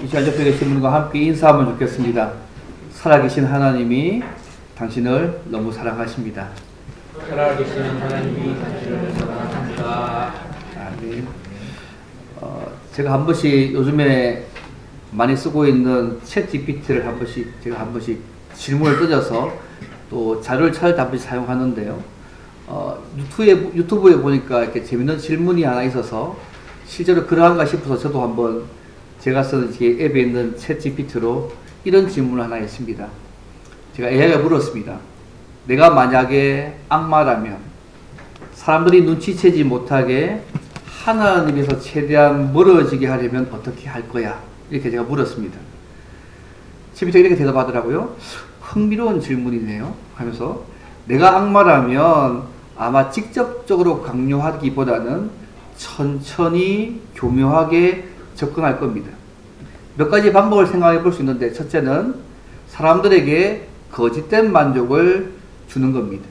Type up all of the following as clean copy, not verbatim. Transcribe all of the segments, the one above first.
이 시간 옆에 계신 분과 함께 인사하면 좋겠습니다. 살아계신 하나님이 당신을 너무 사랑하십니다. 살아계신 하나님이 당신을 사랑합니다. 아멘. 제가 한 번씩 요즘에 많이 쓰고 있는 챗 GPT를 제가 한 번씩 질문을 던져서 또 자료를 찾을 때 한 번씩 사용하는데요. 유튜브에 보니까 이렇게 재밌는 질문이 하나 있어서 실제로 그러한가 싶어서 저도 한번 제가 쓰는 앱에 있는 챗 GPT로 이런 질문을 하나 했습니다. 제가 AI가 물었습니다. 내가 만약에 악마라면 사람들이 눈치채지 못하게 하나님에서 최대한 멀어지게 하려면 어떻게 할 거야? 이렇게 제가 물었습니다. GPT가 이렇게 대답하더라고요. 흥미로운 질문이네요 하면서 내가 악마라면 아마 직접적으로 강요하기보다는 천천히 교묘하게 접근할 겁니다. 몇 가지 방법을 생각해 볼 수 있는데 첫째는 사람들에게 거짓된 만족을 주는 겁니다.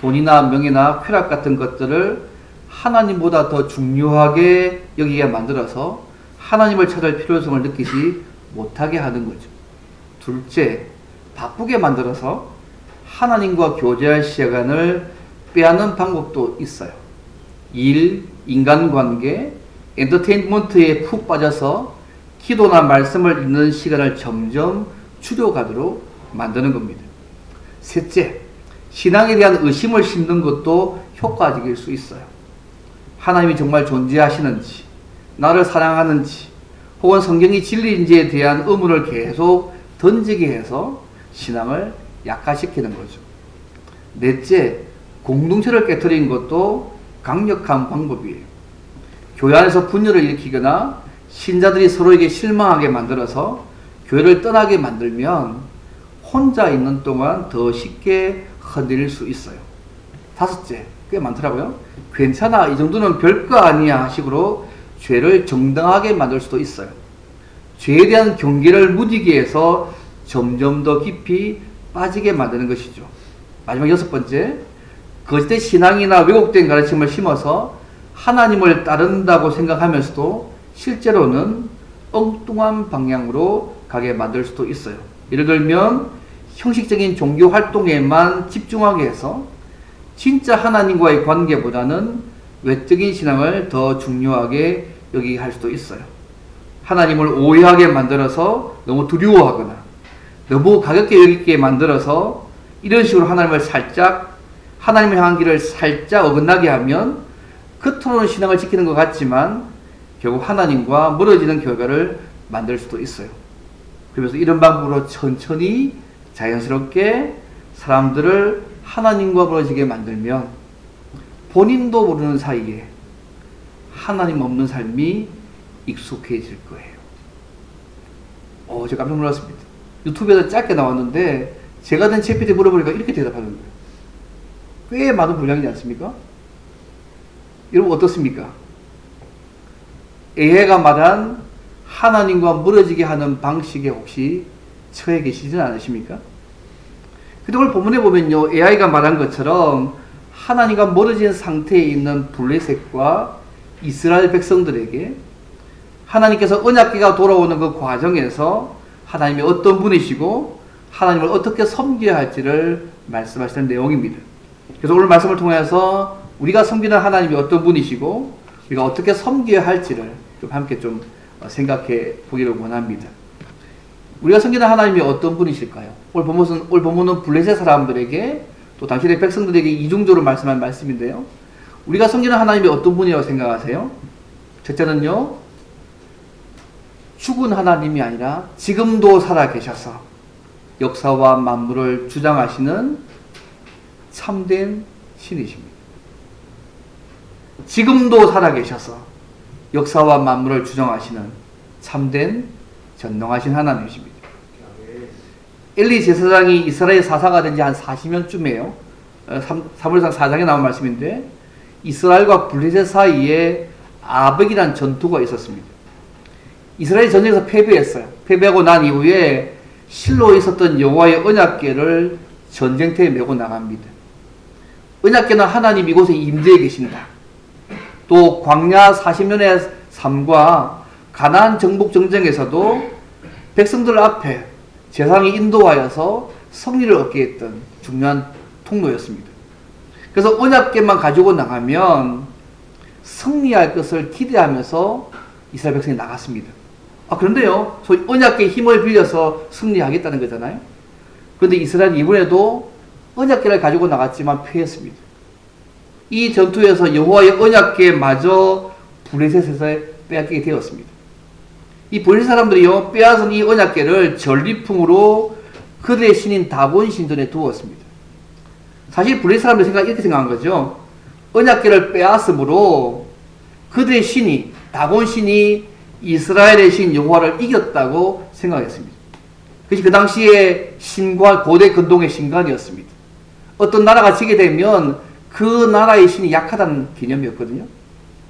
돈이나 명예나 쾌락 같은 것들을 하나님보다 더 중요하게 여기게 만들어서 하나님을 찾을 필요성을 느끼지 못하게 하는 거죠. 둘째, 바쁘게 만들어서 하나님과 교제할 시간을 빼앗는 방법도 있어요. 일, 인간관계, 엔터테인먼트에 푹 빠져서 기도나 말씀을 읽는 시간을 점점 줄여가도록 만드는 겁니다. 셋째, 신앙에 대한 의심을 심는 것도 효과적일 수 있어요. 하나님이 정말 존재하시는지, 나를 사랑하는지, 혹은 성경이 진리인지에 대한 의문을 계속 던지게 해서 신앙을 약화시키는 거죠. 넷째, 공동체를 깨트리는 것도 강력한 방법이에요. 교회 안에서 분열을 일으키거나 신자들이 서로에게 실망하게 만들어서 교회를 떠나게 만들면 혼자 있는 동안 더 쉽게 흔들릴 수 있어요. 다섯째, 꽤 많더라고요. 괜찮아, 이 정도는 별거 아니야 식으로 죄를 정당하게 만들 수도 있어요. 죄에 대한 경계를 무디게 해서 점점 더 깊이 빠지게 만드는 것이죠. 마지막 여섯 번째, 거짓된 신앙이나 왜곡된 가르침을 심어서 하나님을 따른다고 생각하면서도 실제로는 엉뚱한 방향으로 가게 만들 수도 있어요. 예를 들면 형식적인 종교 활동에만 집중하게 해서 진짜 하나님과의 관계보다는 외적인 신앙을 더 중요하게 여기게 할 수도 있어요. 하나님을 오해하게 만들어서 너무 두려워하거나 너무 가볍게 여기게 만들어서 이런 식으로 하나님을 향한 길을 살짝 어긋나게 하면 겉으로는 신앙을 지키는 것 같지만 결국 하나님과 멀어지는 결과를 만들 수도 있어요. 그래서 이런 방법으로 천천히 자연스럽게 사람들을 하나님과 멀어지게 만들면 본인도 모르는 사이에 하나님 없는 삶이 익숙해질 거예요. 제가 깜짝 놀랐습니다. 유튜브에서 짧게 나왔는데 제가 된 GPT에 물어보니까 이렇게 대답하는 거예요. 꽤 많은 분량이지 않습니까? 여러분 어떻습니까? AI가 말한 하나님과 멀어지게 하는 방식에 혹시 처해 계시지는 않으십니까? 근데 오늘 본문에 보면요, AI가 말한 것처럼 하나님과 멀어진 상태에 있는 블레셋과 이스라엘 백성들에게 하나님께서 언약궤가 돌아오는 그 과정에서 하나님이 어떤 분이시고 하나님을 어떻게 섬겨야 할지를 말씀하시는 내용입니다. 그래서 오늘 말씀을 통해서 우리가 섬기는 하나님이 어떤 분이시고 우리가 어떻게 섬겨야 할지를 좀 함께 좀 생각해 보기를 원합니다. 우리가 섬기는 하나님이 어떤 분이실까요? 오늘 본문은 블레셋 사람들에게 또 당신의 백성들에게 이중적으로 말씀한 말씀인데요. 우리가 섬기는 하나님이 어떤 분이라고 생각하세요? 첫째는요, 죽은 하나님이 아니라 지금도 살아계셔서 역사와 만물을 주장하시는 참된 신이십니다. 지금도 살아계셔서 역사와 만물을 주장하시는 참된 전능하신 하나님이십니다. 엘리 제사장이 이스라엘 사사가 된 지 한 40년쯤이에요. 사무엘상 4장에 나온 말씀인데 이스라엘과 블레셋 사이에 아벡이라는 전투가 있었습니다. 이스라엘 전쟁에서 패배했어요. 패배하고 난 이후에 실로에 있었던 여호와의 언약궤를 전쟁터에 메고 나갑니다. 언약궤는 하나님 이곳에 임재해 계신다. 또 광야 40년의 삶과 가나안 정복 전쟁에서도 백성들 앞에 재상이 인도하여서 승리를 얻게 했던 중요한 통로였습니다. 그래서 언약궤만 가지고 나가면 승리할 것을 기대하면서 이스라엘 백성이 나갔습니다. 그런데요, 소위 언약궤의 힘을 빌려서 승리하겠다는 거잖아요. 그런데 이스라엘이 이번에도 언약궤를 가지고 나갔지만 패했습니다. 이 전투에서 여호와의 언약궤마저 블레셋에서 빼앗기게 되었습니다. 이 블레셋 사람들이요, 빼앗은 이 언약궤를 전리품으로 그들의 신인 다곤 신전에 두었습니다. 사실 블레셋 사람들 이렇게 생각한 거죠. 언약궤를 빼앗음으로 그들의 신이, 다곤 신이 이스라엘의 신 여호와를 이겼다고 생각했습니다. 그것이 그 당시에 신관, 고대 근동의 신관이었습니다. 어떤 나라가 지게 되면 그 나라의 신이 약하다는 개념이었거든요.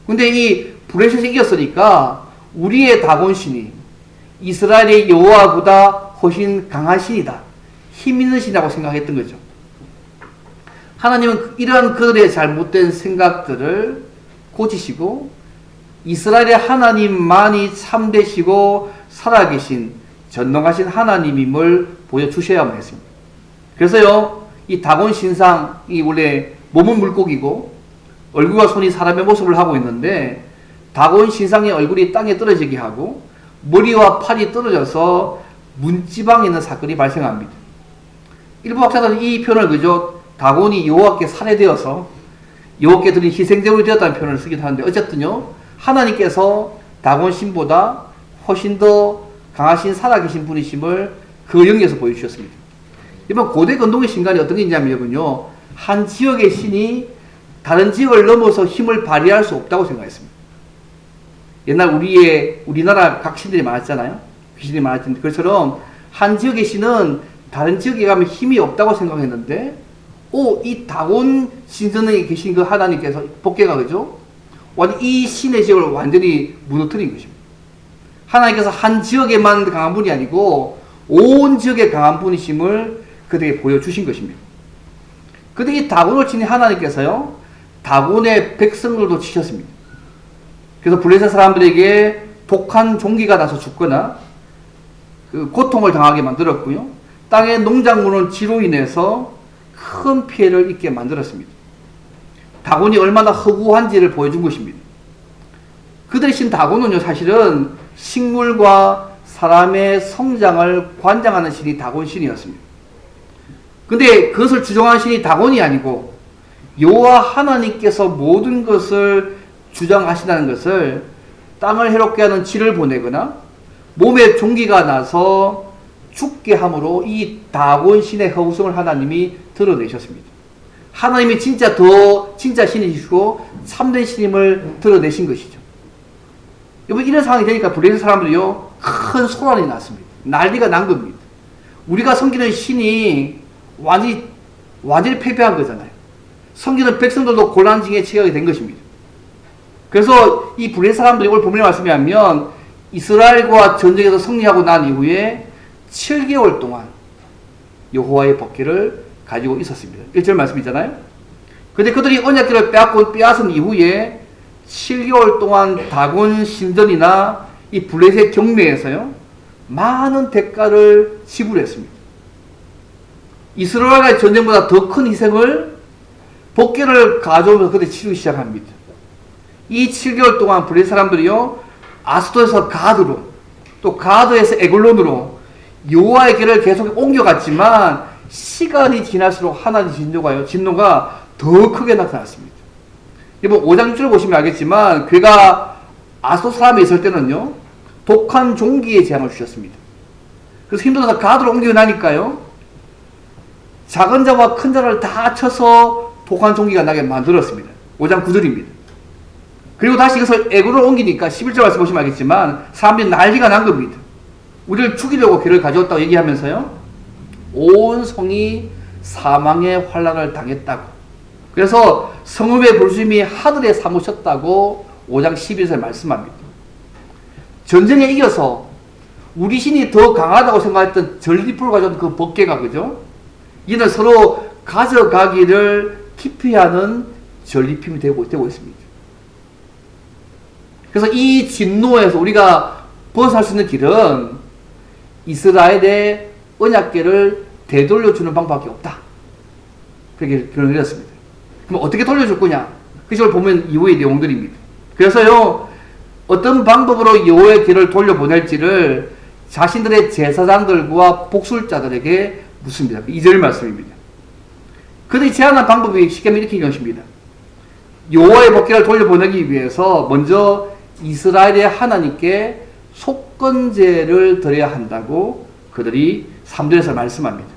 근데 이 블레셋이 이겼으니까 우리의 다곤 신이 이스라엘의 여호와보다 훨씬 강한 신이다, 힘 있는 신이라고 생각했던 거죠. 하나님은 이러한 그들의 잘못된 생각들을 고치시고 이스라엘의 하나님만이 참되시고 살아계신 전능하신 하나님임을 보여주셔야만 했습니다. 그래서요, 이 다곤 신상이 원래 몸은 물고기고 얼굴과 손이 사람의 모습을 하고 있는데, 다곤 신상의 얼굴이 땅에 떨어지게 하고 머리와 팔이 떨어져서 문지방에 있는 사건이 발생합니다. 일부 학자들은 이 표현을 그저 다곤이 여호와께 살해되어서 여호와께 드린 희생제물이 되었다는 표현을 쓰기도 하는데, 어쨌든요, 하나님께서 다곤 신보다 훨씬 더 강하신 살아계신 분이심을 그 영역에서 보여주셨습니다. 이번 고대 근동의 신간이 어떤 게 있냐면요, 한 지역의 신이 다른 지역을 넘어서 힘을 발휘할 수 없다고 생각했습니다. 옛날 우리나라 각 신들이 많았잖아요. 귀신들이 많았는데, 그처럼 한 지역의 신은 다른 지역에 가면 힘이 없다고 생각했는데, 이 다곤 신전에 계신 그 하나님께서 복계가 그죠? 이 신의 지역을 완전히 무너뜨린 것입니다. 하나님께서 한 지역에만 강한 분이 아니고 온 지역에 강한 분이심을 그들에게 보여주신 것입니다. 근데 이 다곤을 치니 하나님께서요, 다곤의 백성들도 치셨습니다. 그래서 블레셋 사람들에게 독한 종기가 나서 죽거나 고통을 당하게 만들었고요, 땅의 농작물은 지로 인해서 큰 피해를 입게 만들었습니다. 다곤이 얼마나 허구한지를 보여준 것입니다. 그들의 신 다곤은요, 사실은 식물과 사람의 성장을 관장하는 신이 다곤 신이었습니다. 근데 그것을 주장하는 신이 다곤이 아니고 여호와 하나님께서 모든 것을 주장하신다는 것을 땅을 해롭게 하는 쥐를 보내거나 몸에 종기가 나서 죽게 함으로 이 다곤 신의 허구성을 하나님이 드러내셨습니다. 하나님이 진짜 신이시고 참된 신임을 드러내신 것이죠. 여러분, 이런 상황이 되니까 블레셋 사람들이요, 큰 소란이 났습니다. 난리가 난 겁니다. 우리가 섬기는 신이 완전히 패배한 거잖아요. 섬기는 백성들도 곤란징에 처하게 된 것입니다. 그래서 이 블레셋 사람들이 오늘 본문의 말씀에 하면 이스라엘과 전쟁에서 승리하고 난 이후에 7개월 동안 여호와의 법궤를 가지고 있었습니다. 1절 말씀이잖아요. 근데 그들이 언약궤를 빼앗은 이후에 7개월 동안 다곤 신전이나 이 블레셋 경내에서요, 많은 대가를 지불했습니다. 이스라엘과의 전쟁보다 더 큰 희생을 법궤를 가져오면서 그들이 치르기 시작합니다. 이 7개월 동안 블레셋 사람들이요, 아스돗에서 가드로, 또 가드에서 에글론으로 여호와의 궤를 계속 옮겨갔지만 시간이 지날수록 하나님의 진노가 더 크게 나타났습니다. 이번 5장 6절을 보시면 알겠지만 그가 아스돗 사람에 있을 때는요, 독한 종기에 재앙을 주셨습니다. 그래서 힘들어서 가드로 옮기고 나니까요, 작은 자와 큰 자를 다 쳐서 독한 종기가 나게 만들었습니다. 5장 9절입니다. 그리고 다시 이것을 에그로 옮기니까 11절 말씀 보시면 알겠지만 사람들이 난리가 난 겁니다. 우리를 죽이려고 괴를 가져왔다고 얘기하면서요, 온 성이 사망의 환란을 당했다고, 그래서 성읍의 불심이 하늘에 사무쳤다고 5장 11절 말씀합니다. 전쟁에 이겨서 우리 신이 더 강하다고 생각했던 전리품을 가져온 그 법궤가 그죠? 이는 서로 가져가기를 기피하는 전리품이 되고 있습니다. 그래서 이 진노에서 우리가 벗어날 수 있는 길은 이스라엘의 언약궤를 되돌려주는 방법밖에 없다. 그렇게 결론을 내렸습니다. 그럼 어떻게 돌려줄 거냐? 그걸 보면 이후의 내용들입니다. 그래서요, 어떤 방법으로 여호와의 길을 돌려보낼지를 자신들의 제사장들과 복술자들에게 묻습니다. 2절 말씀입니다. 그들이 제안한 방법이 쉽게 하면 이렇게 이것입니다. 여호와의 복귀를 돌려보내기 위해서 먼저 이스라엘의 하나님께 속건제를 드려야 한다고 그들이 3절에서 말씀합니다.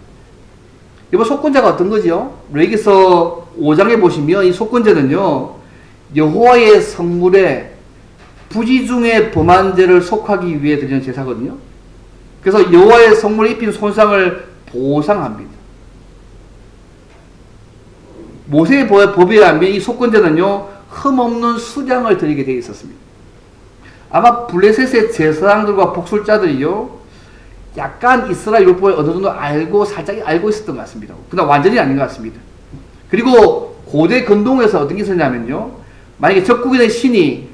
이번 속건제가 어떤 거죠? 레위기서 5장에 보시면 이 속건제는요, 여호와의 성물에 부지 중에 범한 죄를 속하기 위해 드리는 제사거든요. 그래서 여호와의 성물에 입힌 손상을 보상합니다. 모세의 법에 의하면 이 속건제는요, 흠없는 수량을 드리게 되어 있었습니다. 아마 블레셋의 제사장들과 복술자들이요, 약간 이스라엘 율법을 어느 정도 살짝 알고 있었던 것 같습니다. 그러나 완전히 아닌 것 같습니다. 그리고 고대 근동에서 어떤 게 있었냐면요, 만약에 적국인의 신이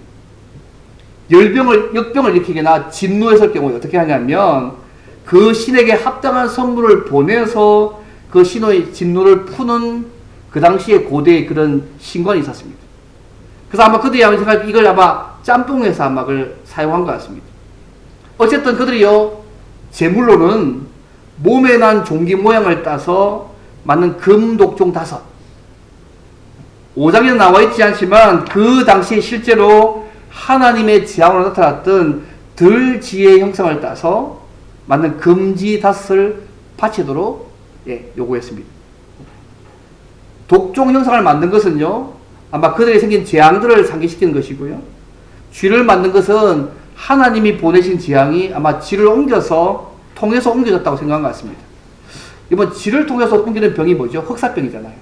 역병을 일으키거나 진노했을 경우에 어떻게 하냐면, 그 신에게 합당한 선물을 보내서 그 신의 진노를 푸는 그 당시에 고대의 그런 신관이 있었습니다. 그래서 아마 그들이 아마 생각할 때 이걸 아마 짬뽕해서 아마 그걸 사용한 것 같습니다. 어쨌든 그들이요, 제물로는 몸에 난 종기 모양을 따서 만든 금 독종 5. 5장에는 나와 있지 않지만 그 당시에 실제로 하나님의 지향으로 나타났던 들지의 형상을 따서 만든 금지 5을 바치도록 요구했습니다. 독종 형상을 만든 것은요, 아마 그들이 생긴 재앙들을 상기시키는 것이고요, 쥐를 만든 것은 하나님이 보내신 재앙이 아마 쥐를 통해서 옮겨졌다고 생각한 것 같습니다. 이번 쥐를 통해서 옮기는 병이 뭐죠? 흑사병이잖아요.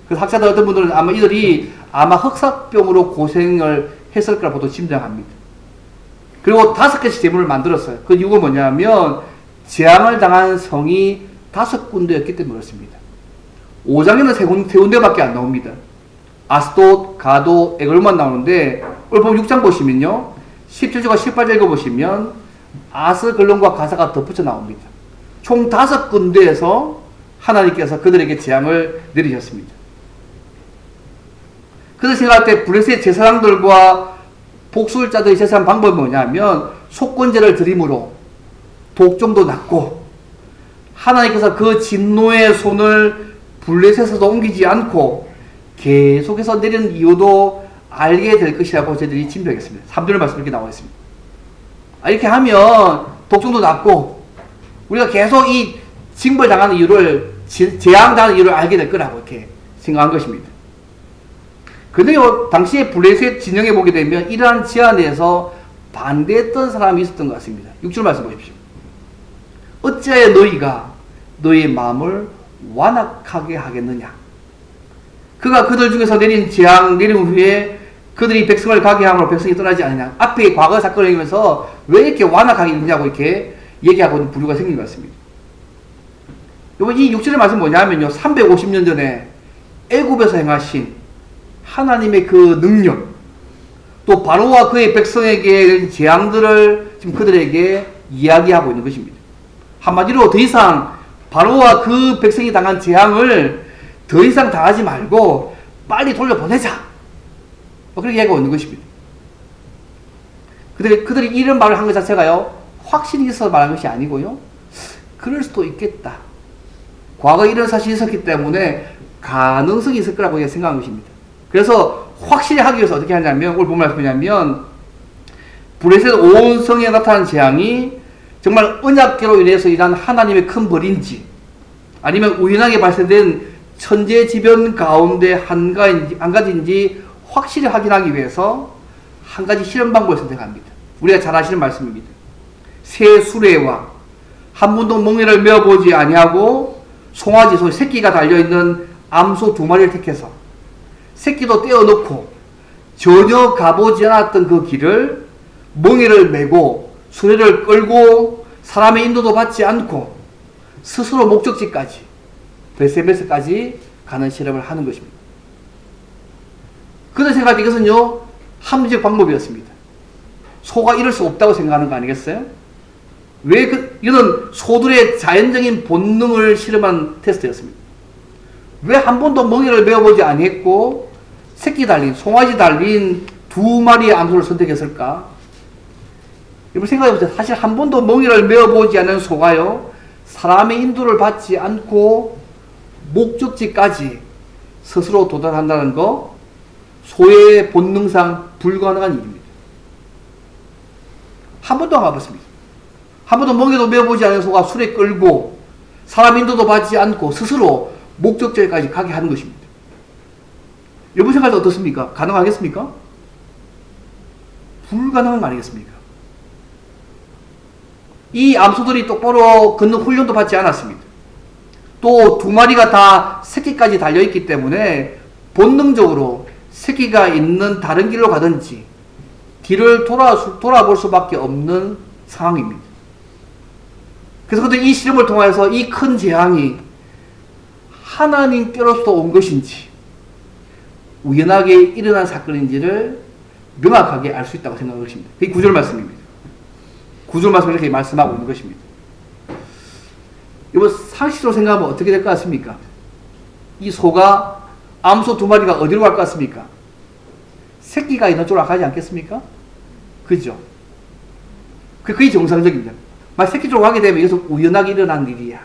그래서 학자들 어떤 분들은 아마 이들이 흑사병으로 고생을 했을 거라 보통 짐작합니다. 그리고 5개씩 제물을 만들었어요. 그 이유가 뭐냐면 재앙을 당한 성이 5군데였기 때문에 그렇습니다. 5장에는 세 군데밖에 안 나옵니다. 아스돗, 가도, 에글만 나오는데 오늘 보면 6장 보시면요, 17절과 18절 읽어보시면 아스글론과 가사가 덧붙여 나옵니다. 총 5군데에서 하나님께서 그들에게 재앙을 내리셨습니다. 그들 생각할 때 블레셋 제사장들과 복술자들이 제사한 방법이 뭐냐면 속건제를 드림으로 독종도 낫고, 하나님께서 그 진노의 손을 블레셋에서도 옮기지 않고 계속해서 내리는 이유도 알게 될 것이라고 저희들이 짐작했습니다. 3절 말씀 이렇게 나와 있습니다. 이렇게 하면 독종도 낫고 우리가 계속 이 징벌당하는 이유를, 재앙당하는 이유를 알게 될 거라고 이렇게 생각한 것입니다. 그런데요, 당시에 블레셋 진영에 보게 되면 이러한 제안에서 반대했던 사람이 있었던 것 같습니다. 6절 말씀 보십시오. 어찌하여 너희가 너희의 마음을 완악하게 하겠느냐. 그가 그들 중에서 내린 재앙 내린 후에 그들이 백성을 가게 함으로 백성이 떠나지 않느냐. 앞에 과거 사건을 얘기하면서 왜 이렇게 완악하게 있느냐고 이렇게 얘기하고 있는 부류가 생긴 것 같습니다. 이 6절의 말씀 뭐냐면요, 350년 전에 애굽에서 행하신 하나님의 그 능력, 또 바로와 그의 백성에게 재앙들을 지금 그들에게 이야기하고 있는 것입니다. 한마디로 더 이상 바로와 그 백성이 당한 재앙을 더 이상 당하지 말고 빨리 돌려보내자, 그렇게 얘기하고 있는 것입니다. 그들이 이런 말을 한 것 자체가요, 확신이 있어서 말한 것이 아니고요, 그럴 수도 있겠다, 과거에 이런 사실이 있었기 때문에 가능성이 있을 거라고 생각한 것입니다. 그래서 확실히 하기 위해서 어떻게 하냐면, 오늘 본 말씀이 뭐냐면, 블레셋 온 성에 나타난 재앙이 정말 언약궤로 인해서 일어난 하나님의 큰 벌인지, 아니면 우연하게 발생된 천재지변 가운데 한 가지인지 확실히 확인하기 위해서 한 가지 실험 방법을 선택합니다. 우리가 잘 아시는 말씀입니다. 새 수레와 한 번도 멍에를 메어보지 아니하고 송아지, 소위 새끼가 달려있는 암소 2마리를 택해서 새끼도 떼어놓고 전혀 가보지 않았던 그 길을 멍에를 메고 수레를 끌고 사람의 인도도 받지 않고 스스로 목적지까지, 베세메스까지 가는 실험을 하는 것입니다. 그들 생각할 때 이것은요, 합리적 방법이었습니다. 소가 이럴 수 없다고 생각하는 거 아니겠어요? 이런 소들의 자연적인 본능을 실험한 테스트였습니다. 왜 한 번도 멍에를 메어보지 아니했고 새끼 달린, 송아지 달린 두 마리의 암소를 선택했을까? 여러분 생각해보세요. 사실 한 번도 멍에를 메어보지 않은 소가요, 사람의 인도를 받지 않고 목적지까지 스스로 도달한다는 거, 소의 본능상 불가능한 일입니다. 한 번도 안 가봤습니다. 한 번도 멍에도 메어보지 않은 소가 술에 끌고 사람 인도도 받지 않고 스스로 목적지까지 가게 하는 것입니다. 여러분 생각할 때 어떻습니까? 가능하겠습니까? 불가능한 거 아니겠습니까? 이 암소들이 똑바로 걷는 훈련도 받지 않았습니다. 또 두 마리가 다 새끼까지 달려있기 때문에 본능적으로 새끼가 있는 다른 길로 가든지 뒤를 돌아볼 수밖에 없는 상황입니다. 그래서 근데 이 실험을 통해서 이 큰 재앙이 하나님께로부터 온 것인지 우연하게 일어난 사건인지를 명확하게 알 수 있다고 생각할 것입니다. 그게 9절 말씀입니다. 9절 말씀을 이렇게 말씀하고 있는 것입니다. 이거 상식적으로 생각하면 어떻게 될 것 같습니까? 이 소가 암소 두 마리가 어디로 갈 것 같습니까? 새끼가 있는 쪽으로 가지 않겠습니까? 그죠? 그게 정상적입니다. 만약 새끼 쪽으로 가게 되면 이것은 우연하게 일어난 일이야.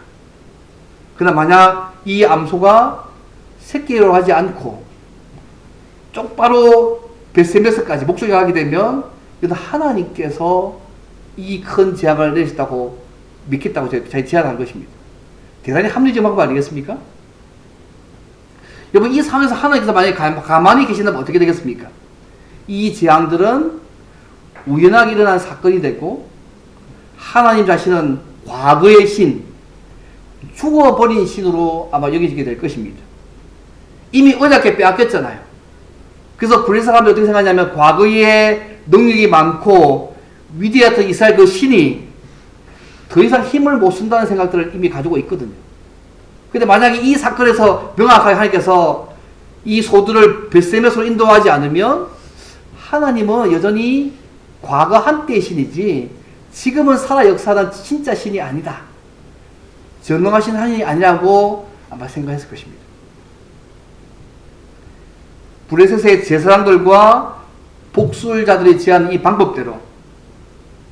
그러나 만약 이 암소가 새끼로 가지 않고 똑바로 벳세메스까지 목적에 가게 되면 이것은 하나님께서 이 큰 재앙을 내리셨다고 믿겠다고 제가 제안한 것입니다. 대단히 합리적인 방법 아니겠습니까? 여러분 이 상황에서 하나님께서 만약에 가만히 계신다면 어떻게 되겠습니까? 이 재앙들은 우연하게 일어난 사건이 되고 하나님 자신은 과거의 신, 죽어버린 신으로 아마 여겨지게 될 것입니다. 이미 어렵게 빼앗겼잖아요. 그래서 블레셋 사람들이 어떻게 생각하냐면 과거에 능력이 많고 위대했던 이스라엘 그 신이 더 이상 힘을 못 쓴다는 생각들을 이미 가지고 있거든요. 근데 만약에 이 사건에서 명확하게 하나님께서 이 소들을 벳세메스로 인도하지 않으면 하나님은 여전히 과거 한때의 신이지 지금은 살아 역사하는 진짜 신이 아니다. 전능하신 하나님이 아니라고 아마 생각했을 것입니다. 블레셋의 제사장들과 복술자들이 제한 이 방법대로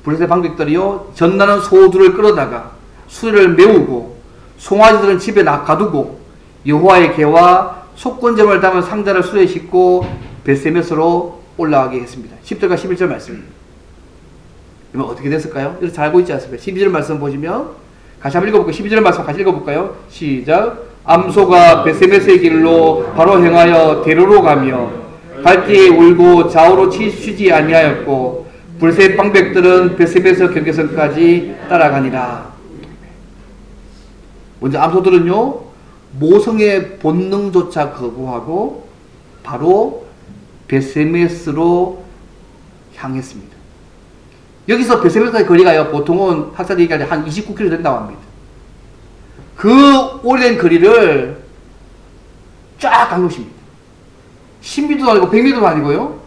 블레셋의 방백들이요 전나는 소들을 끌어다가 수레를 메우고 송아지들은 집에 가두고 여호와의 궤와 속건제물을 담은 상자를 수레에 싣고 벳세메스로 올라가게 했습니다. 10절과 11절 말씀입니다. 그러면 어떻게 됐을까요? 이렇게 잘 알고 있지 않습니까? 12절 말씀 보시면 같이 한번 읽어볼까요? 12절 말씀 같이 읽어볼까요? 시작. 암소가 벳세메스의 길로 바로 행하여 대로로 가며 갈대에 울고 좌우로 치지 아니하였고 블레셋 방백들은 벳세메스 경계선까지 따라가니라. 먼저 암소들은요 모성의 본능조차 거부하고 바로 벳세메스로 향했습니다. 여기서 벳세메스까지 거리가요 보통은 학자들이 얘기할 때 한 29km 된다고 합니다. 그 오랜 거리를 쫙 간 것입니다. 10m도 아니고 100m도 아니고요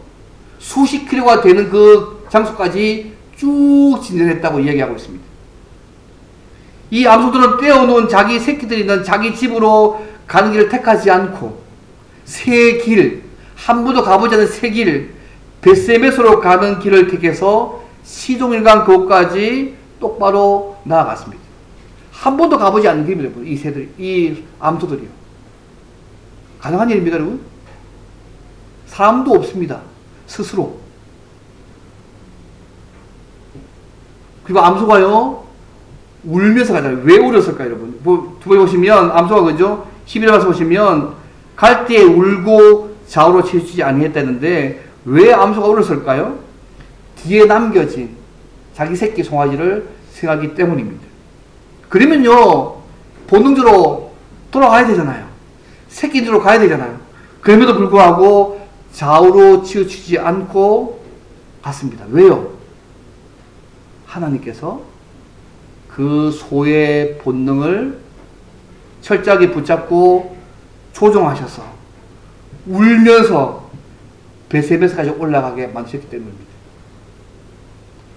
수십 킬로가 되는 그 장소까지 쭉 진전했다고 이야기하고 있습니다. 이 암소들은 떼어놓은 자기 새끼들이 있는 자기 집으로 가는 길을 택하지 않고 새 길, 한 번도 가보지 않은 새 길, 벳세메스로 가는 길을 택해서 시종일관 그곳까지 똑바로 나아갔습니다. 한 번도 가보지 않는 길입니다. 이 새들, 이 암소들이요. 가능한 일입니까, 여러분? 사람도 없습니다. 스스로. 그리고 암소가요, 울면서 가잖아요. 왜 울었을까요, 여러분? 두 번 보시면, 암소가 그죠? 11절 말씀 보시면, 갈 때 울고 좌우로 치우치지 아니했다는데, 왜 암소가 울었을까요? 뒤에 남겨진 자기 새끼 송아지를 생각하기 때문입니다. 그러면요, 본능적으로 돌아가야 되잖아요. 새끼들로 가야 되잖아요. 그럼에도 불구하고 좌우로 치우치지 않고 갔습니다. 왜요? 하나님께서 그 소의 본능을 철저하게 붙잡고 조종하셔서 울면서 벳세메스까지 올라가게 만드셨기 때문입니다.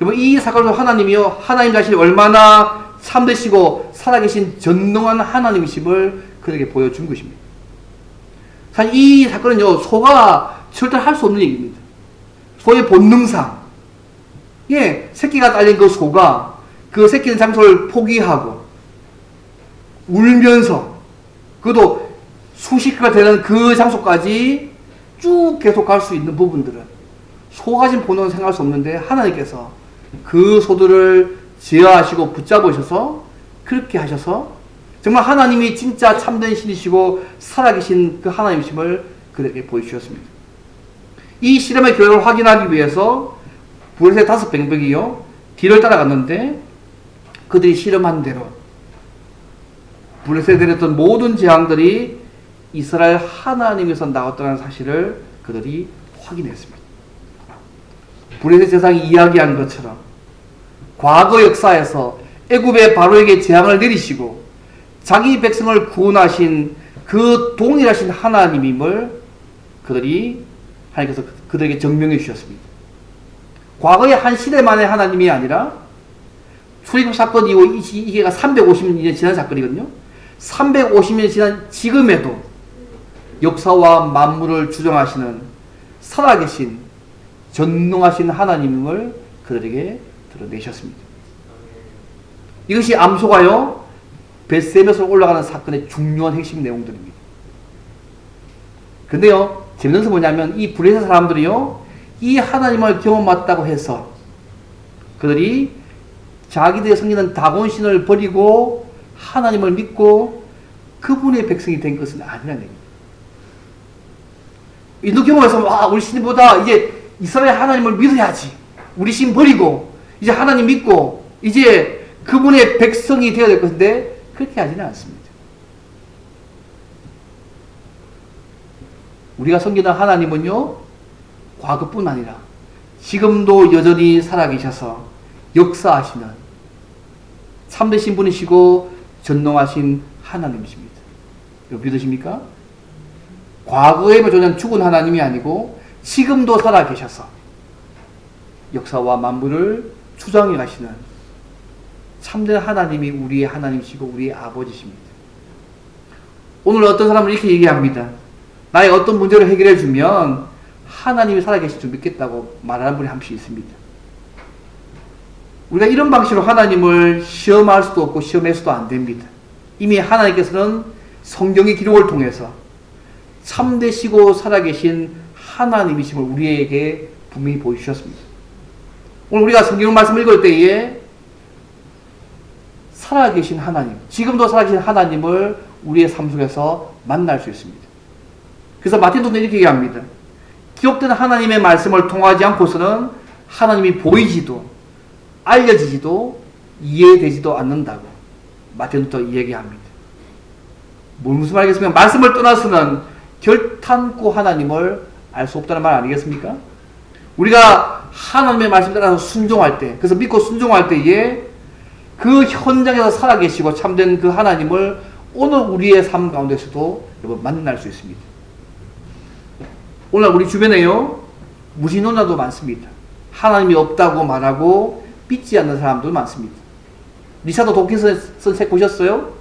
여러분, 이 사건으로 하나님이요, 하나님 자신이 얼마나 참되시고 살아계신 전능한 하나님이심을 그들에게 보여준 것입니다. 사실 이 사건은요, 소가 절대 할 수 없는 얘기입니다. 소의 본능상, 새끼가 딸린 그 소가 그 새끼는 장소를 포기하고 울면서, 그것도 수십 개가 되는 그 장소까지 쭉 계속 갈 수 있는 부분들은 소가 가진 본능은 생각할 수 없는데, 하나님께서 그 소들을 제어하시고 붙잡으셔서 그렇게 하셔서 정말 하나님이 진짜 참된 신이시고 살아계신 그 하나님이심을 그들에게 보여주셨습니다. 이 실험의 결과를 확인하기 위해서 블레셋 5병력이요, 뒤를 따라갔는데 그들이 실험한 대로 블레셋에 내렸던 모든 재앙들이 이스라엘 하나님에서 나왔다는 사실을 그들이 확인했습니다. 블레셋 제사장이 이야기한 것처럼 과거 역사에서 애굽의 바로에게 재앙을 내리시고 자기 백성을 구원하신 그 동일하신 하나님임을 하나님께서 그들에게 증명해 주셨습니다. 과거의 한 시대만의 하나님이 아니라 출애굽 사건 이후 이게가 350년 지난 사건이거든요. 350년 지난 지금에도 역사와 만물을 주정하시는 살아계신 전능하신 하나님을 그들에게 드러내셨습니다. 이것이 암소가요, 벳세메스로 올라가는 사건의 중요한 핵심 내용들입니다. 근데요, 재밌는 것은 뭐냐면 이 블레셋 사람들이요, 이 하나님을 경험했다고 해서 그들이 자기들의 성기는 다곤신을 버리고 하나님을 믿고 그분의 백성이 된 것은 아니라는 얘기입니다. 인도 경험에서 우리 신보다 이제 이스라엘 하나님을 믿어야지, 우리 신 버리고 이제 하나님 믿고 이제 그분의 백성이 되어야 될 것인데 그렇게 하지는 않습니다. 우리가 섬기는 하나님은요, 과거뿐 아니라 지금도 여전히 살아계셔서 역사하시는 참되신 분이시고 전능하신 하나님이십니다. 여러분 믿으십니까? 과거에 존재한 죽은 하나님이 아니고 지금도 살아계셔서 역사와 만물을 주장해 가시는 참된 하나님이 우리의 하나님이시고 우리의 아버지십니다. 오늘 어떤 사람은 이렇게 얘기합니다. 나의 어떤 문제를 해결해 주면 하나님이 살아계실 줄 믿겠다고 말하는 분이 한 분씩 있습니다. 우리가 이런 방식으로 하나님을 시험할 수도 없고 시험해서도 안 됩니다. 이미 하나님께서는 성경의 기록을 통해서 참되시고 살아계신 하나님이심을 우리에게 분명히 보여주셨습니다. 오늘 우리가 성경 말씀을 읽을 때에 살아계신 하나님, 지금도 살아계신 하나님을 우리의 삶 속에서 만날 수 있습니다. 그래서 마틴 루터는 이렇게 얘기합니다. 기록된 하나님의 말씀을 통하지 않고서는 하나님이 보이지도 알려지지도 이해되지도 않는다고 마틴 루터 이야기합니다. 무슨 말이겠습니까? 말씀을 떠나서는 결탄코 하나님을 알 수 없다는 말 아니겠습니까? 우리가 하나님의 말씀 따라서 순종할 때, 그래서 믿고 순종할 때에 그 현장에서 살아계시고 참된 그 하나님을 오늘 우리의 삶 가운데서도 여러분 만날 수 있습니다. 오늘 우리 주변에요, 무신론자도 많습니다. 하나님이 없다고 말하고 믿지 않는 사람도 많습니다. 리차드 도킨슨 쓴 책 보셨어요?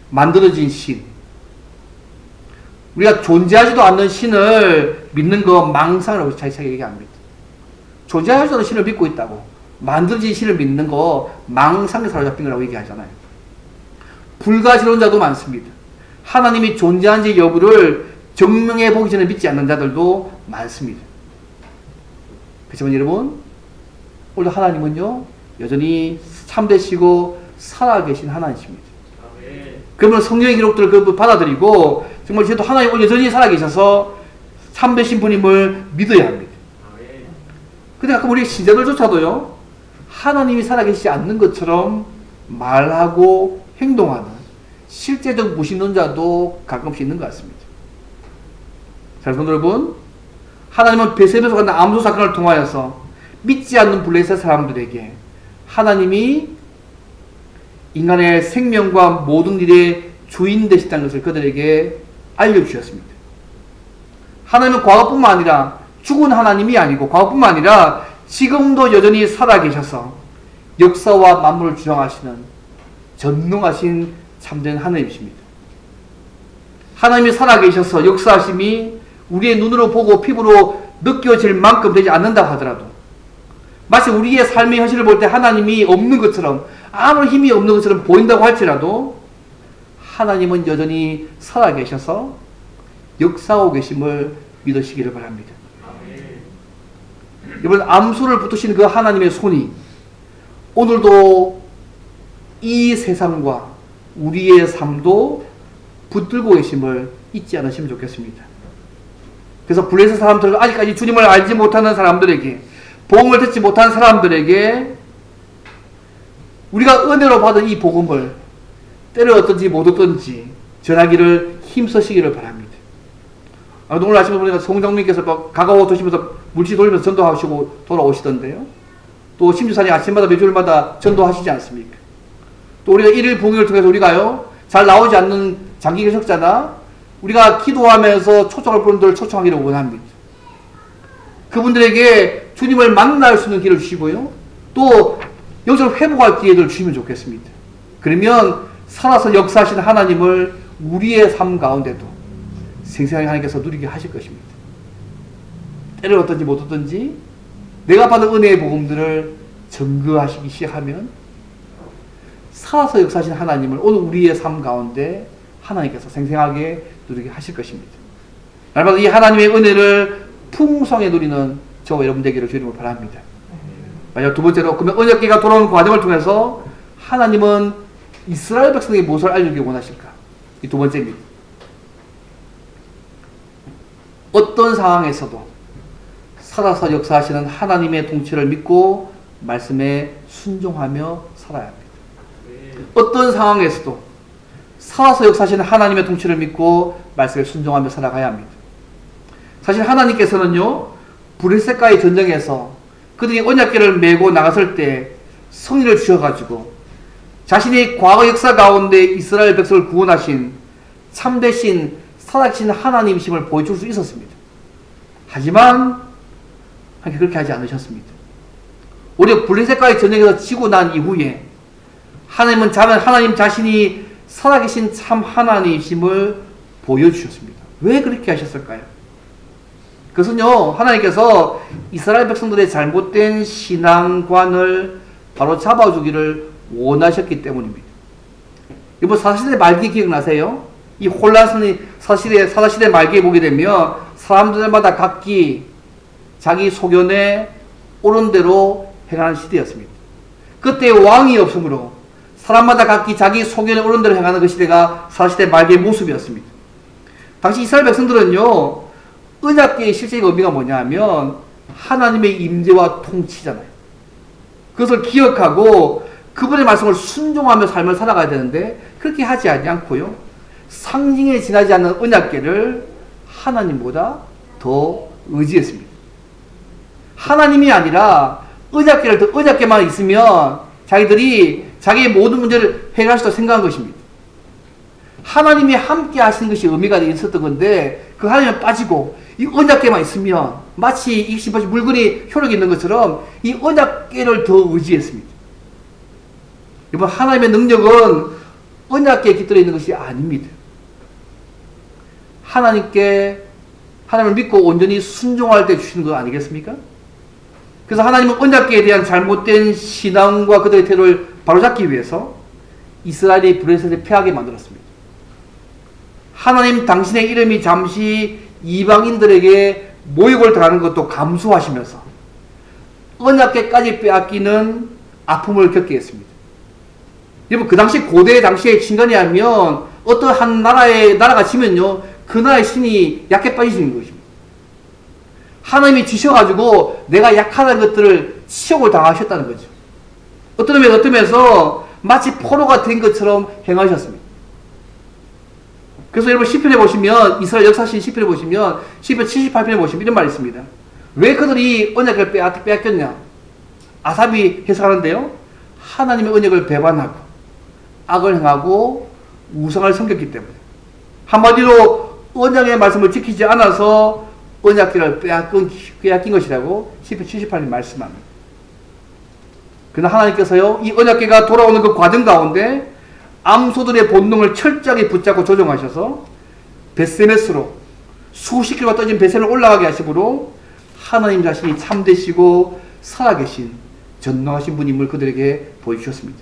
만들어진 신. 우리가 존재하지도 않는 신을 믿는 거 망상이라고 자기차게 얘기합니다. 존재하지도 않는 신을 믿고 있다고, 만들어진 신을 믿는 거 망상에 사로잡힌 거라고 얘기하잖아요. 불가신론자도 많습니다. 하나님이 존재한지 여부를 증명해 보기 전에 믿지 않는 자들도 많습니다. 그렇지만 여러분, 오늘 하나님은요, 여전히 참되시고 살아계신 하나님이십니다. 그러면 성령의 기록들을 그 받아들이고 정말 저도 하나님 여전히 살아계셔서 참되신 분임을 믿어야 합니다. 근데 가끔 우리 신자들조차도요, 하나님이 살아계시지 않는 것처럼 말하고 행동하는 실제적 무신론자도 가끔씩 있는 것 같습니다. 자, 여러분, 하나님은 벳세메에서 일어난 암소 사건을 통하여서 믿지 않는 블레셋 사람들에게 하나님이 인간의 생명과 모든 일의 주인 되시다는 것을 그들에게 알려주셨습니다. 하나님은 과거뿐만 아니라 죽은 하나님이 아니고 과거뿐만 아니라 지금도 여전히 살아계셔서 역사와 만물을 주장하시는 전능하신 참된 하나님이십니다. 하나님이 살아계셔서 역사하심이 우리의 눈으로 보고 피부로 느껴질 만큼 되지 않는다 하더라도, 마치 우리의 삶의 현실을 볼 때 하나님이 없는 것처럼, 아무런 힘이 없는 것처럼 보인다고 할지라도 하나님은 여전히 살아계셔서 역사하고 계심을 믿으시기를 바랍니다. 이번 암소를 붙드신 그 하나님의 손이 오늘도 이 세상과 우리의 삶도 붙들고 계심을 잊지 않으시면 좋겠습니다. 그래서 블레셋 사람들, 아직까지 주님을 알지 못하는 사람들에게, 복음을 듣지 못한 사람들에게 우리가 은혜로 받은 이 복음을 때려 얻든지 못 얻든지 전하기를 힘쓰시기를 바랍니다. 오늘 아침에 보니까 송정민께서 가까워 도시면서 물질 돌리면서 전도하시고 돌아오시던데요. 또 심주산이 아침마다 매주일마다 전도하시지 않습니까? 또 우리가 일일 봉행을 통해서 우리가요, 잘 나오지 않는 장기 개척자나 우리가 기도하면서 초청할 분들 초청하기를 원합니다. 그분들에게 주님을 만날 수 있는 길을 주시고요, 또 영적으로 회복할 기회를 주시면 좋겠습니다. 그러면 살아서 역사하시는 하나님을 우리의 삶 가운데도 생생하게 하나님께서 누리게 하실 것입니다. 때를 얻든지 못 얻든지 내가 받은 은혜의 복음들을 증거하시기 시작하면 살아서 역사하시는 하나님을 오늘 우리의 삶 가운데 하나님께서 생생하게 누리게 하실 것입니다. 날마다 이 하나님의 은혜를 풍성히 누리는 저와 여러분 되기를 주님을 바랍니다. 마지막 두 번째로, 그러면 언약궤가 돌아오는 과정을 통해서 하나님은 이스라엘 백성에게 무엇을 알려주기 원하실까? 이 두 번째입니다. 어떤 상황에서도 살아서 역사하시는 하나님의 통치를 믿고 말씀에 순종하며 살아야 합니다. 어떤 상황에서도 살아서 역사하시는 하나님의 통치를 믿고 말씀에 순종하며 살아가야 합니다. 사실 하나님께서는요, 블레셋과의 전쟁에서 그들이 언약궤를 메고 나갔을 때 성의를 주셔가지고 자신이 과거 역사 가운데 이스라엘 백성을 구원하신 참되신 살아계신 하나님이심을 보여줄 수 있었습니다. 하지만 그렇게 하지 않으셨습니다. 오히려 블레셋과의 전쟁에서 지고 난 이후에 하나님은 하나님 자신이 살아계신 참 하나님이심을 보여주셨습니다. 왜 그렇게 하셨을까요? 그것은요, 하나님께서 이스라엘 백성들의 잘못된 신앙관을 바로 잡아주기를 원하셨기 때문입니다. 이번 사사시대 말기 기억나세요? 이 혼란스러운 사사시대 말기에 보게 되면 사람들마다 각기 자기 소견에 옳은 대로 행하는 시대였습니다. 그때 왕이 없으므로 사람마다 각기 자기 소견에 옳은 대로 행하는 그 시대가 사사시대 말기의 모습이었습니다. 당시 이스라엘 백성들은요, 언약궤의 실제적 의미가 뭐냐면 하나님의 임재와 통치잖아요. 그것을 기억하고 그분의 말씀을 순종하며 삶을 살아가야 되는데 그렇게 하지 않고요, 상징에 지나지 않는 언약궤를 하나님보다 더 의지했습니다. 하나님이 아니라 언약궤만 있으면 자기들이 자기의 모든 문제를 해결할 수 있다고 생각한 것입니다. 하나님이 함께 하시는 것이 의미가 있었던 건데 그 하나님은 빠지고 이 언약궤만 있으면 마치 이것이 물건이 효력이 있는 것처럼 이 언약궤를 더 의지했습니다. 여러분, 하나님의 능력은 언약궤에 깃들어 있는 것이 아닙니다. 하나님을 믿고 온전히 순종할 때 주시는 것 아니겠습니까? 그래서 하나님은 언약궤에 대한 잘못된 신앙과 그들의 태도를 바로잡기 위해서 이스라엘이 블레셋을 패하게 만들었습니다. 하나님 당신의 이름이 잠시 이방인들에게 모욕을 당하는 것도 감수하시면서 언약궤까지 빼앗기는 아픔을 겪게 했습니다. 여러분, 그 당시 고대 당시의 신간에 하면 어떠한 나라가 지면요, 그 나라의 신이 약해 빠지시는 것입니다. 하나님이 주셔가지고 내가 약하다는 것들을 치욕을 당하셨다는 거죠. 어떤 면에서 마치 포로가 된 것처럼 행하셨습니다. 그래서 여러분, 시편에 보시면, 이스라엘 역사신 시편에 보시면, 시편 78편에 보시면 이런 말이 있습니다. 왜 그들이 언약을 빼앗겼냐? 아삽이 해석하는데요, 하나님의 언약을 배반하고 악을 행하고 우상을 섬겼기 때문에, 한마디로 언약의 말씀을 지키지 않아서 언약궤를 빼앗긴 것이라고 시편 78편 말씀합니다. 그러나 하나님께서요, 이 언약궤가 돌아오는 그 과정 가운데 암소들의 본능을 철저하게 붙잡고 조정하셔서 벳세메스로 수십 킬로가 떠진 벳세를 올라가게 하시므로 하나님 자신이 참되시고 살아계신 전능하신 분임을 그들에게 보여주셨습니다.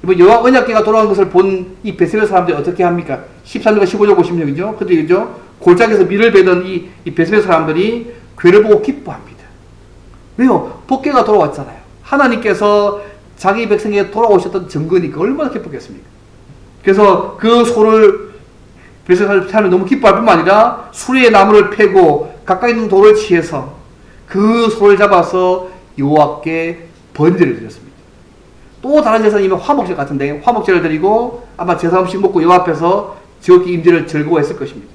이번 여호와 언약궤가 돌아오는 것을 본 이 벳세메 사람들이 어떻게 합니까? 13절과 15절 보시면 그죠? 그들이 그죠? 골짜기에서 밀을 베던 이 벳세메 사람들이 궤를 보고 기뻐합니다. 왜요? 복궤가 돌아왔잖아요. 하나님께서 자기 백성에게 돌아오셨던 증거니까 얼마나 기뻤겠습니까? 그래서 그 소를 벳세메 사람이 너무 기뻐할 뿐만 아니라 수레의 나무를 패고 가까이 있는 돌을 취해서 그 소를 잡아서 여호와께 번제를 드렸습니다. 또 다른 제사는 화목제 같은데 화목제를 드리고 아마 제사 음식 먹고 여호와 앞에서 지극히 임재를 즐거워했을 것입니다.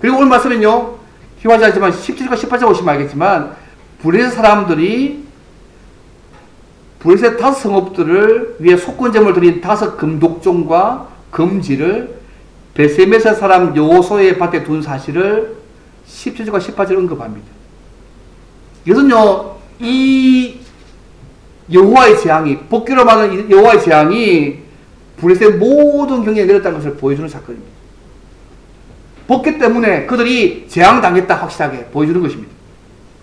그리고 오늘 말씀은요, 희화하지 않지만 17절과 18절 보시면 알겠지만 블레셋 사람들이 블레셋 5성읍들을 위해 속건제물을 드린 5 금독종과 금지를 벳세메세 사람 여호수아의 밭에 둔 사실을 17절과 18절 언급합니다. 이것은요, 이 여호와의 재앙이, 복귀로 말하는 여호와의 재앙이 블레셋 모든 경계에 내렸다는 것을 보여주는 사건입니다. 복귀 때문에 그들이 재앙당했다 확실하게 보여주는 것입니다.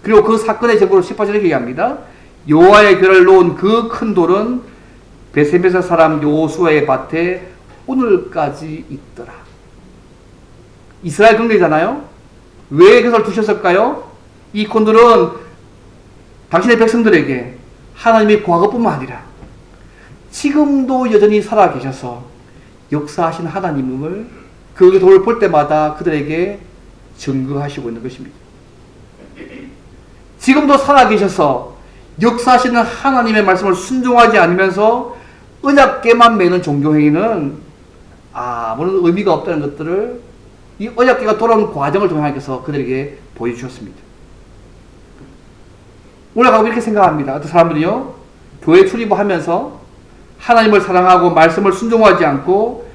그리고 그 사건의 증거로 18절에 얘기합니다. 여호와의 궤를 놓은 그 큰 돌은 벳세메세 사람 여호수아의 밭에 오늘까지 있더라. 이스라엘 경례잖아요. 왜 그것을 두셨을까요? 이 큰 돌은 당신의 백성들에게 하나님의 과거뿐만 아니라 지금도 여전히 살아계셔서 역사하신 하나님을 그 돌을 볼 때마다 그들에게 증거하시고 있는 것입니다. 지금도 살아계셔서 역사하시는 하나님의 말씀을 순종하지 않으면서 언약궤만 매는 종교행위는 아무런 의미가 없다는 것들을 이 언약궤가 돌아오는 과정을 통해 하나님께서 그들에게 보여주셨습니다. 올라가고 이렇게 생각합니다. 어떤 사람들이요, 교회 출입하면서 하나님을 사랑하고 말씀을 순종하지 않고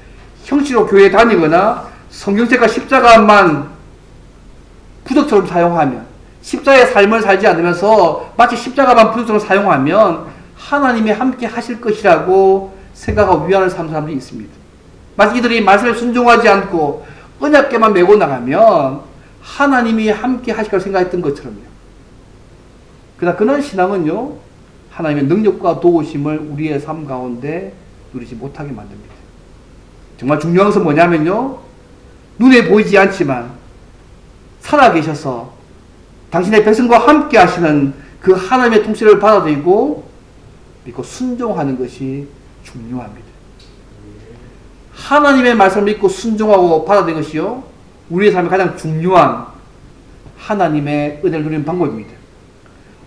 형식으로 교회에 다니거나 성경책과 십자가만 부적처럼 사용하면, 십자가의 삶을 살지 않으면서 마치 십자가만 부적처럼 사용하면 하나님이 함께 하실 것이라고 생각하고 위안을 삼는 사람들이 있습니다. 마치 이들이 말씀을 순종하지 않고 언약궤만 메고 나가면 하나님이 함께 하실 거라고 생각했던 것처럼요. 그러나 그런 신앙은요, 하나님의 능력과 도우심을 우리의 삶 가운데 누리지 못하게 만듭니다. 정말 중요한 것은 뭐냐면요, 눈에 보이지 않지만 살아계셔서 당신의 백성과 함께 하시는 그 하나님의 통치를 받아들이고 믿고 순종하는 것이 중요합니다. 하나님의 말씀을 믿고 순종하고 받아들이는 것이요, 우리의 삶에 가장 중요한 하나님의 은혜를 누리는 방법입니다.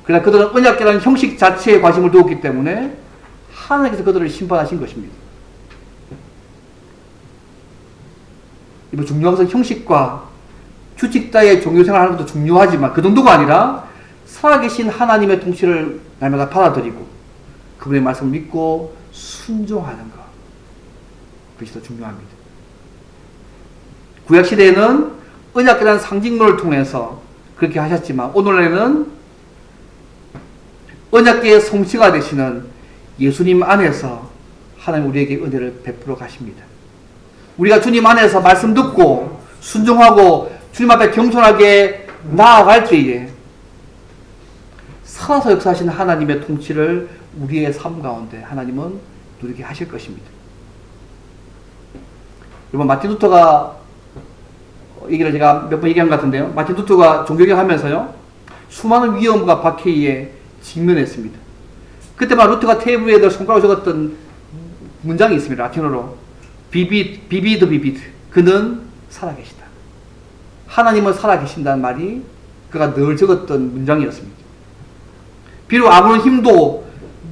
그러나 그들은 언약궤라는 형식 자체에 관심을 두었기 때문에 하나님께서 그들을 심판하신 것입니다. 이번 중요한 것은 형식과 규칙 따위의 종교생활 하는 것도 중요하지만 그 정도가 아니라 살아계신 하나님의 통치를 날마다 받아들이고 그분의 말씀을 믿고 순종하는 것, 그것이 더 중요합니다. 구약시대에는 언약궤라는 상징론을 통해서 그렇게 하셨지만 오늘날에는 언약궤의 성취가 되시는 예수님 안에서 하나님 우리에게 은혜를 베풀어 가십니다. 우리가 주님 안에서 말씀 듣고 순종하고 주님 앞에 겸손하게 나아갈 때에 살아서 역사하신 하나님의 통치를 우리의 삶 가운데 하나님은 누리게 하실 것입니다. 이번 마틴 루터가 얘기를 제가 몇 번 얘기한 것 같은데요. 마틴 루터가 종교개혁 하면서요, 수많은 위험과 박해에 직면했습니다. 그때만 루터가 테이블 위에 손가락으로 적었던 문장이 있습니다. 라틴어로 비비드 그는 살아계시다. 하나님은 살아계신다는 말이 그가 늘 적었던 문장이었습니다. 비록 아무런 힘도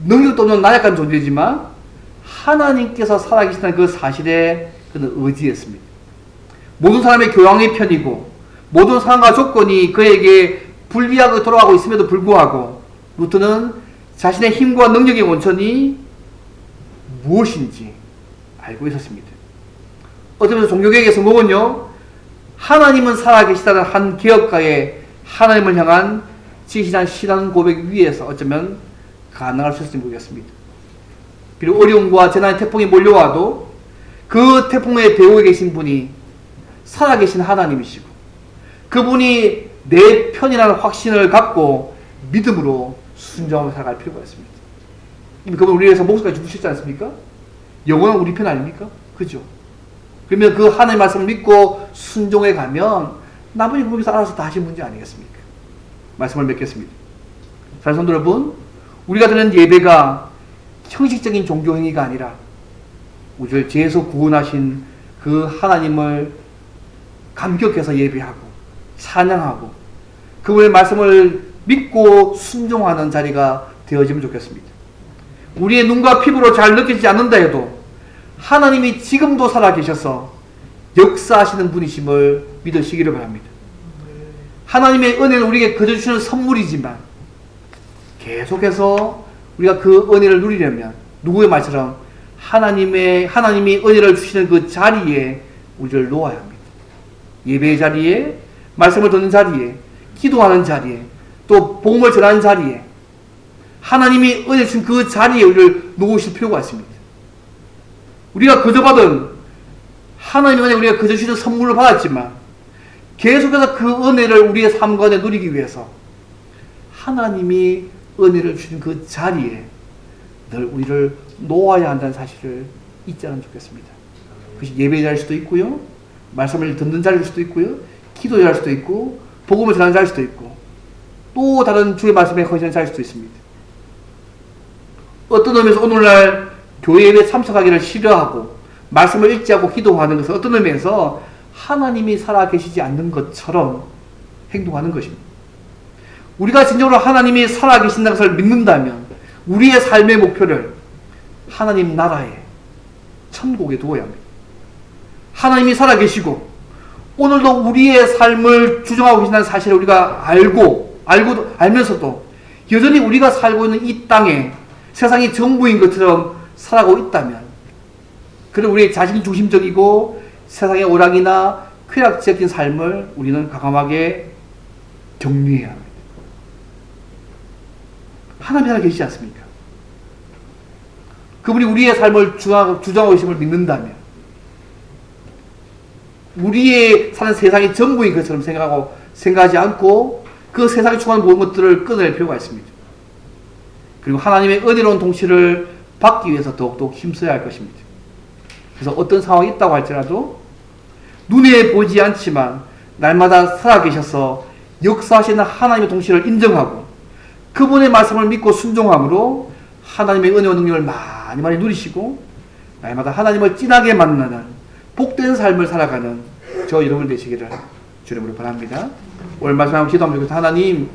능력도 없는 나약한 존재지만 하나님께서 살아계신다는 그 사실에 그는 의지했습니다. 모든 사람의 교양의 편이고 모든 상황과 조건이 그에게 불리하게 돌아가고 있음에도 불구하고 루터는 자신의 힘과 능력의 원천이 무엇인지 알고 있었습니다. 어쩌면 종교개혁의 성공은요, 하나님은 살아계시다는 한 개혁가의 하나님을 향한 진실한 신앙 고백 위에서 어쩌면 가능할 수 있을지 모르겠습니다. 비록 어려움과 재난의 태풍이 몰려와도 그 태풍의 배후에 계신 분이 살아계신 하나님이시고 그분이 내 편이라는 확신을 갖고 믿음으로 순종하며 살아갈 필요가 있습니다. 이미 그분 우리 위해서 목숨까지 주셨지 않습니까? 영원한 우리 편 아닙니까? 그죠? 그러면 그 하나님의 말씀을 믿고 순종해 가면 나머지 거기서 알아서 다 하신 문제 아니겠습니까? 말씀을 맺겠습니다. 사랑하는 성도 여러분, 우리가 드리는 예배가 형식적인 종교 행위가 아니라 우리를 죄에서 구원하신 그 하나님을 감격해서 예배하고 찬양하고 그분의 말씀을 믿고 순종하는 자리가 되어지면 좋겠습니다. 우리의 눈과 피부로 잘 느껴지지 않는다 해도 하나님이 지금도 살아계셔서 역사하시는 분이심을 믿으시기를 바랍니다. 하나님의 은혜는 우리에게 거저 주시는 선물이지만 계속해서 우리가 그 은혜를 누리려면 누구의 말처럼 하나님이 은혜를 주시는 그 자리에 우리를 놓아야 합니다. 예배의 자리에, 말씀을 듣는 자리에, 기도하는 자리에, 또 복음을 전하는 자리에 하나님이 은혜 주신 그 자리에 우리를 놓으실 필요가 있습니다. 우리가 거저 받은 하나님의 은혜, 우리가 거저 주시는 선물을 받았지만 계속해서 그 은혜를 우리의 삶 가운데 누리기 위해서 하나님이 은혜를 주신 그 자리에 늘 우리를 놓아야 한다는 사실을 잊지 않으면 좋겠습니다. 그것이 예배의 자리일 수도 있고요, 말씀을 듣는 자리일 수도 있고요, 기도의 자리일 수도 있고, 복음을 전하는 자리일 수도 있고, 또 다른 주의 말씀에 헌신하는 자리일 수도 있습니다. 어떤 의미에서 오늘날 교회 예배에 참석하기를 싫어하고 말씀을 읽지 않고 기도하는 것은 어떤 의미에서 하나님이 살아계시지 않는 것처럼 행동하는 것입니다. 우리가 진정으로 하나님이 살아계신다는 것을 믿는다면 우리의 삶의 목표를 하나님 나라에, 천국에 두어야 합니다. 하나님이 살아계시고 오늘도 우리의 삶을 주정하고 계신다는 사실을 우리가 알면서도 여전히 우리가 살고 있는 이 땅에 세상이 전부인 것처럼 살아가고 있다면, 그런 우리의 자신중심적이고 세상의 오락이나 쾌락적인 삶을 우리는 과감하게 정리해야 합니다. 하나님이 살아계시지 않습니까? 그분이 우리의 삶을 주장하고 계심을 믿는다면 우리의 사는 세상이 전부인 것처럼 생각하지 않고 그 세상에 충만한 모든 것들을 끊어낼 필요가 있습니다. 그리고 하나님의 은혜로운 통치를 받기 위해서 더욱더 힘써야 할 것입니다. 그래서 어떤 상황이 있다고 할지라도 눈에 보이지 않지만 날마다 살아계셔서 역사하시는 하나님의 통치를 인정하고 그분의 말씀을 믿고 순종함으로 하나님의 은혜와 능력을 많이 누리시고 날마다 하나님을 진하게 만나는 복된 삶을 살아가는 저 여러분 되시기를 주님으로 바랍니다. 오늘 말씀하고 기도하면서 하나님,